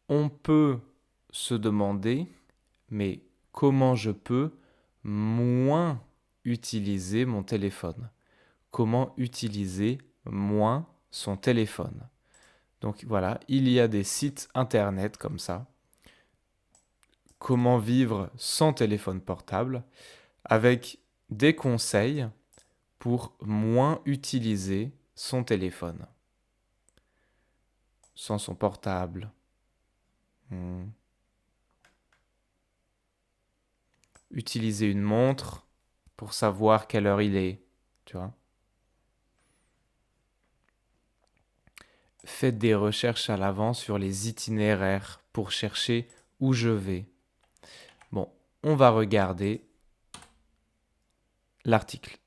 On peut se demander, mais comment je peux moins utiliser mon téléphone? Comment utiliser moins son téléphone? Donc voilà, il y a des sites internet comme ça. Comment vivre sans téléphone portable avec des conseils pour moins utiliser son téléphone. Sans son portable. Utiliser une montre pour savoir quelle heure il est, tu vois. Faites des recherches à l'avance sur les itinéraires pour chercher où je vais. Bon, on va regarder l'article.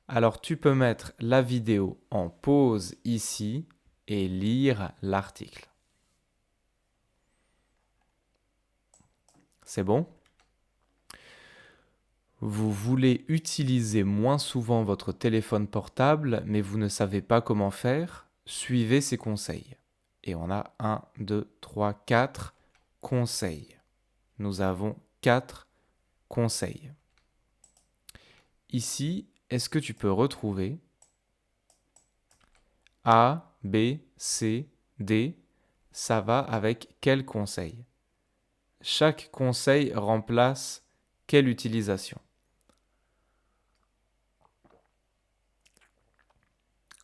Alors tu peux mettre la vidéo en pause ici et lire l'article. C'est bon? Vous voulez utiliser moins souvent votre téléphone portable, mais vous ne savez pas comment faire? Suivez ces conseils. Et on a 1, 2, 3, 4 conseils. Nous avons 4 conseils. Ici, est-ce que tu peux retrouver A, B, C, D? Ça va avec quel conseil? Chaque conseil remplace quelle utilisation?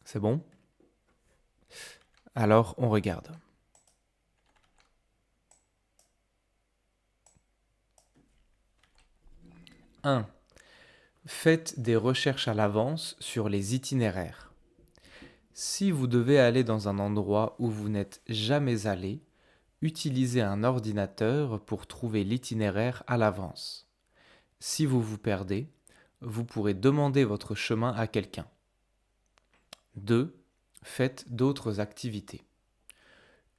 C'est bon? Alors, on regarde. 1. Faites des recherches à l'avance sur les itinéraires. Si vous devez aller dans un endroit où vous n'êtes jamais allé, utilisez un ordinateur pour trouver l'itinéraire à l'avance. Si vous vous perdez, vous pourrez demander votre chemin à quelqu'un. 2. Faites d'autres activités.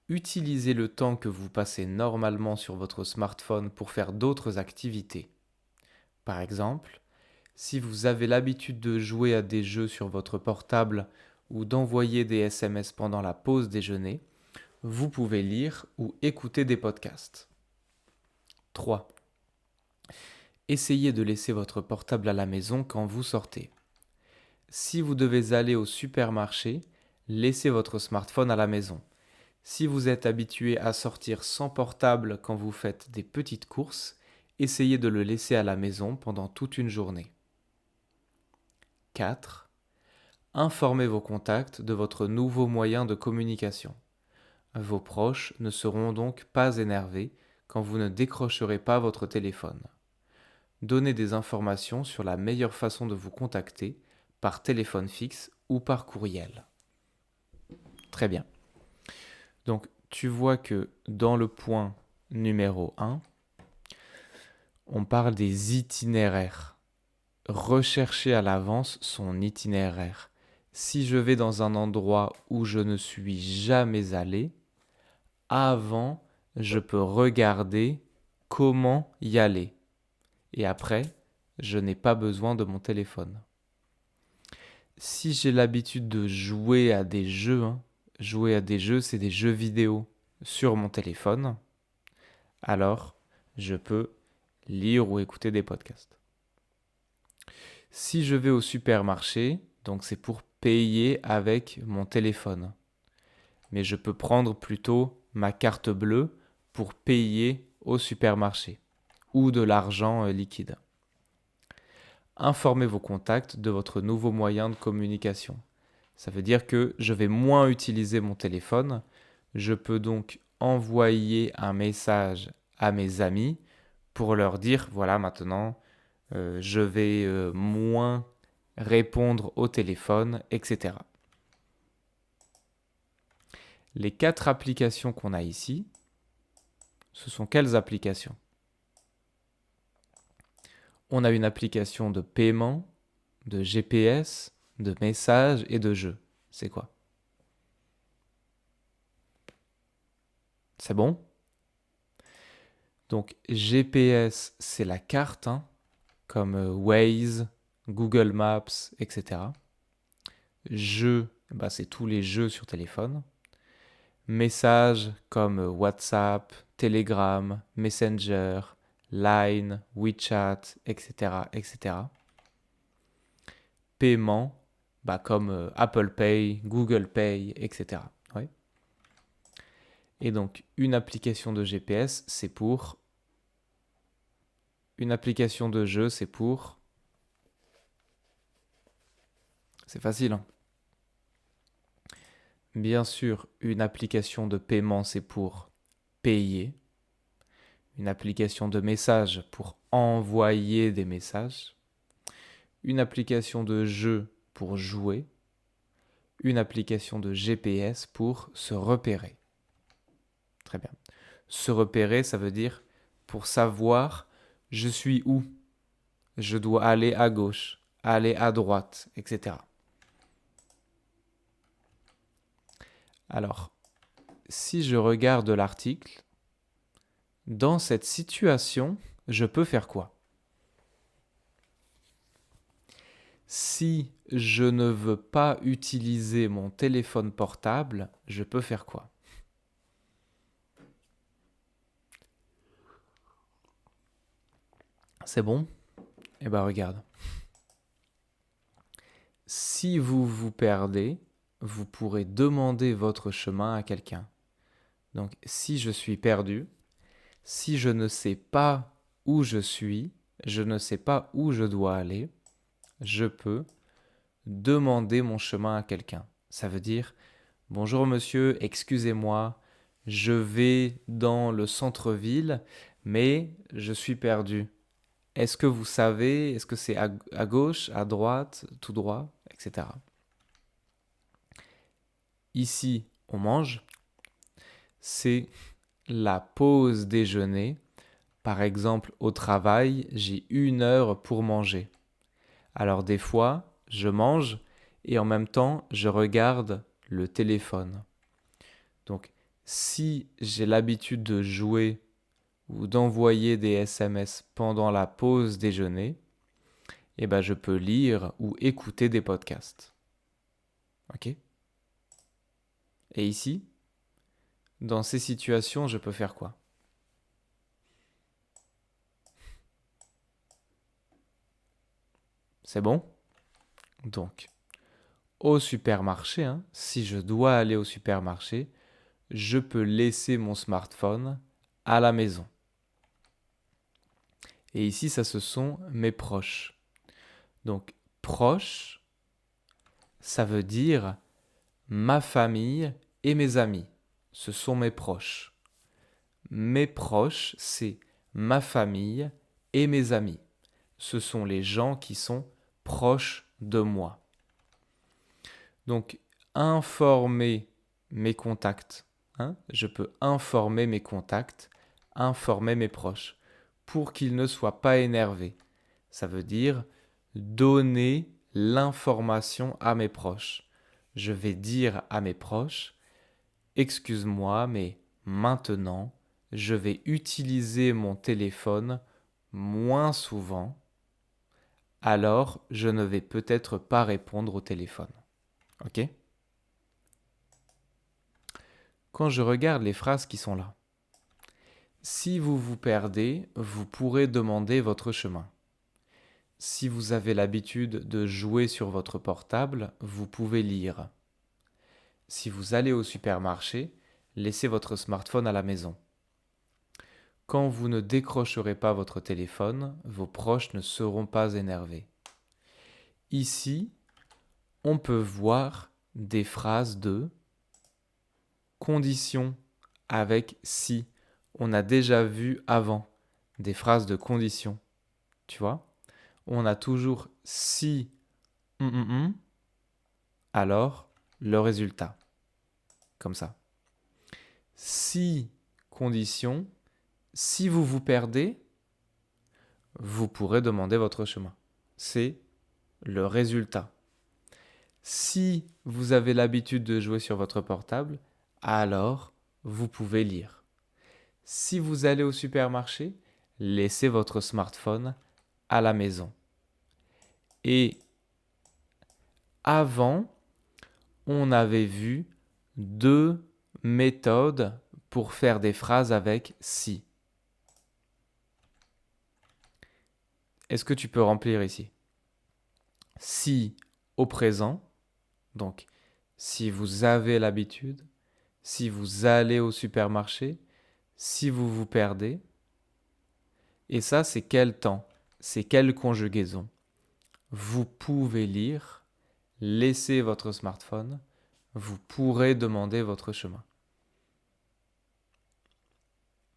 Utilisez le temps que vous passez normalement sur votre smartphone pour faire d'autres activités. Par exemple, si vous avez l'habitude de jouer à des jeux sur votre portable ou d'envoyer des SMS pendant la pause déjeuner, vous pouvez lire ou écouter des podcasts. 3. Essayez de laisser votre portable à la maison quand vous sortez. Si vous devez aller au supermarché, laissez votre smartphone à la maison. Si vous êtes habitué à sortir sans portable quand vous faites des petites courses, essayez de le laisser à la maison pendant toute une journée. 4. Informez vos contacts de votre nouveau moyen de communication. Vos proches ne seront donc pas énervés quand vous ne décrocherez pas votre téléphone. Donnez des informations sur la meilleure façon de vous contacter, par téléphone fixe ou par courriel. Très bien. Donc, tu vois que dans le point numéro 1, on parle des itinéraires. Rechercher à l'avance son itinéraire. Si je vais dans un endroit où je ne suis jamais allé, avant, je peux regarder comment y aller. Et après, je n'ai pas besoin de mon téléphone. Si j'ai l'habitude de jouer à des jeux, c'est des jeux vidéo sur mon téléphone, alors je peux lire ou écouter des podcasts. Si je vais au supermarché, donc c'est pour payer avec mon téléphone. Mais je peux prendre plutôt ma carte bleue pour payer au supermarché ou de l'argent liquide. Informez vos contacts de votre nouveau moyen de communication. Ça veut dire que je vais moins utiliser mon téléphone. Je peux donc envoyer un message à mes amis pour leur dire, voilà, maintenant, je vais moins répondre au téléphone, etc. Les 4 applications qu'on a ici, ce sont quelles applications? On a une application de paiement, de GPS, de messages et de jeux. C'est quoi? C'est bon? Donc GPS, c'est la carte, hein, comme Waze, Google Maps, etc. Jeux, bah, c'est tous les jeux sur téléphone. Messages comme WhatsApp, Telegram, Messenger, Line, WeChat, etc., etc. Paiement, comme Apple Pay, Google Pay, etc. Ouais. Et donc, une application de GPS, c'est pour... Une application de jeu, c'est pour... C'est facile, hein. Bien sûr, une application de paiement, c'est pour payer. Une application de message pour envoyer des messages. Une application de jeu pour jouer. Une application de GPS pour se repérer. Très bien. Se repérer, ça veut dire pour savoir je suis où. Je dois aller à gauche, aller à droite, etc. Alors, si je regarde l'article, dans cette situation, je peux faire quoi? Si je ne veux pas utiliser mon téléphone portable, je peux faire quoi? C'est bon? Eh bien, regarde. Si vous vous perdez, vous pourrez demander votre chemin à quelqu'un. Donc, si je suis perdu, si je ne sais pas où je suis, je ne sais pas où je dois aller, je peux demander mon chemin à quelqu'un. Ça veut dire, bonjour monsieur, excusez-moi, je vais dans le centre-ville, mais je suis perdu. Est-ce que vous savez, est-ce que c'est à gauche, à droite, tout droit, etc. Ici, on mange. C'est la pause déjeuner. Par exemple, au travail, j'ai 1 heure pour manger. Alors des fois, je mange et en même temps, je regarde le téléphone. Donc, si j'ai l'habitude de jouer ou d'envoyer des SMS pendant la pause déjeuner, eh ben, je peux lire ou écouter des podcasts. Ok? Et ici, dans ces situations, je peux faire quoi? C'est bon? Donc, au supermarché, hein, si je dois aller au supermarché, je peux laisser mon smartphone à la maison. Et ici, ça, ce sont mes proches. Donc, proche, ça veut dire ma famille et mes amis. Ce sont mes proches. Mes proches, c'est ma famille et mes amis. Ce sont les gens qui sont proches de moi. Donc, informer mes contacts. Hein, je peux informer mes contacts, informer mes proches, pour qu'ils ne soient pas énervés. Ça veut dire donner l'information à mes proches. Je vais dire à mes proches, excuse-moi, mais maintenant, je vais utiliser mon téléphone moins souvent, alors je ne vais peut-être pas répondre au téléphone. Ok? Quand je regarde les phrases qui sont là, si vous vous perdez, vous pourrez demander votre chemin. Si vous avez l'habitude de jouer sur votre portable, vous pouvez lire. Si vous allez au supermarché, laissez votre smartphone à la maison. Quand vous ne décrocherez pas votre téléphone, vos proches ne seront pas énervés. Ici, on peut voir des phrases de condition avec si. On a déjà vu avant des phrases de condition. Tu vois? On a toujours si, alors le résultat. Comme ça. Si, condition, si vous vous perdez, vous pourrez demander votre chemin. C'est le résultat. Si vous avez l'habitude de jouer sur votre portable, alors vous pouvez lire. Si vous allez au supermarché, laissez votre smartphone à la maison. Et avant, on avait vu 2 méthode pour faire des phrases avec si. Est-ce que tu peux remplir ici? Si au présent, donc si vous avez l'habitude, si vous allez au supermarché, si vous vous perdez. Et ça, c'est quel temps? C'est quelle conjugaison? Vous pouvez lire, laissez votre smartphone, vous pourrez demander votre chemin.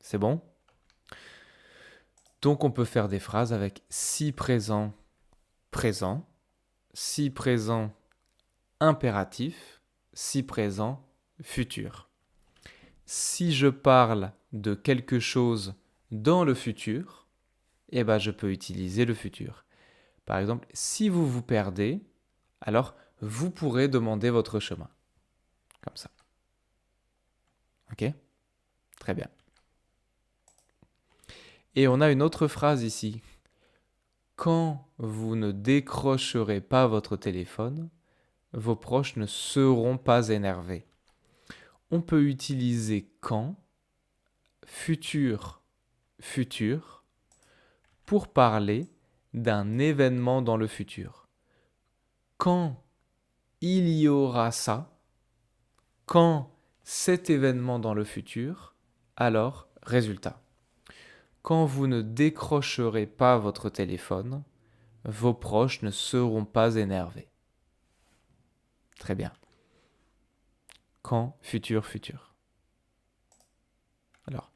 C'est bon? Donc on peut faire des phrases avec si présent, présent, si présent, impératif, si présent, futur. Si je parle de quelque chose dans le futur, eh ben je peux utiliser le futur. Par exemple, si vous vous perdez, alors vous pourrez demander votre chemin. Comme ça. Ok? Très bien. Et on a une autre phrase ici. Quand vous ne décrocherez pas votre téléphone, vos proches ne seront pas énervés. On peut utiliser quand, futur, futur, pour parler d'un événement dans le futur. Quand il y aura ça, quand cet événement dans le futur, alors résultat. Quand vous ne décrocherez pas votre téléphone, vos proches ne seront pas énervés. Très bien. Quand, futur, futur. Alors,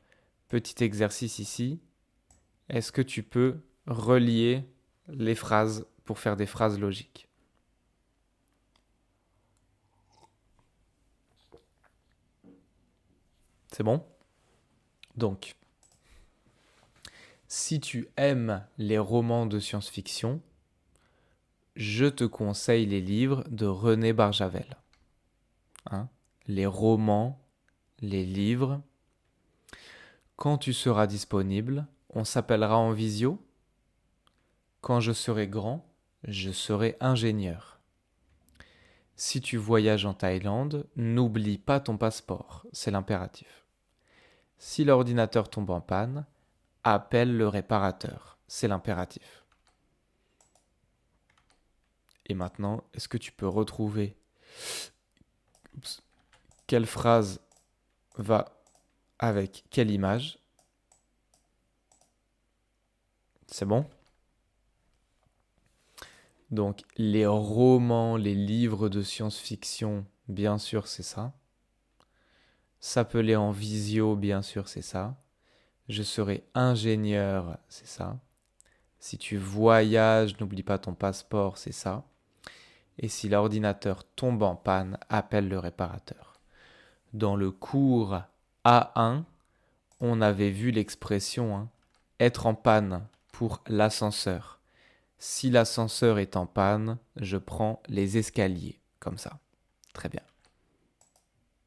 petit exercice ici. Est-ce que tu peux relier les phrases pour faire des phrases logiques? C'est bon? Donc, si tu aimes les romans de science-fiction, je te conseille les livres de René Barjavel. Les romans, les livres. Quand tu seras disponible, on s'appellera en visio. Quand je serai grand, je serai ingénieur. Si tu voyages en Thaïlande, n'oublie pas ton passeport, c'est l'impératif. Si l'ordinateur tombe en panne, appelle le réparateur, c'est l'impératif. Et maintenant, est-ce que tu peux retrouver quelle phrase va avec quelle image? C'est bon? Donc, les romans, les livres de science-fiction, bien sûr, c'est ça. S'appeler en visio, bien sûr, c'est ça. Je serai ingénieur, c'est ça. Si tu voyages, n'oublie pas ton passeport, c'est ça. Et si l'ordinateur tombe en panne, appelle le réparateur. Dans le cours A1, on avait vu l'expression être en panne pour l'ascenseur. Si l'ascenseur est en panne, je prends les escaliers, comme ça. Très bien.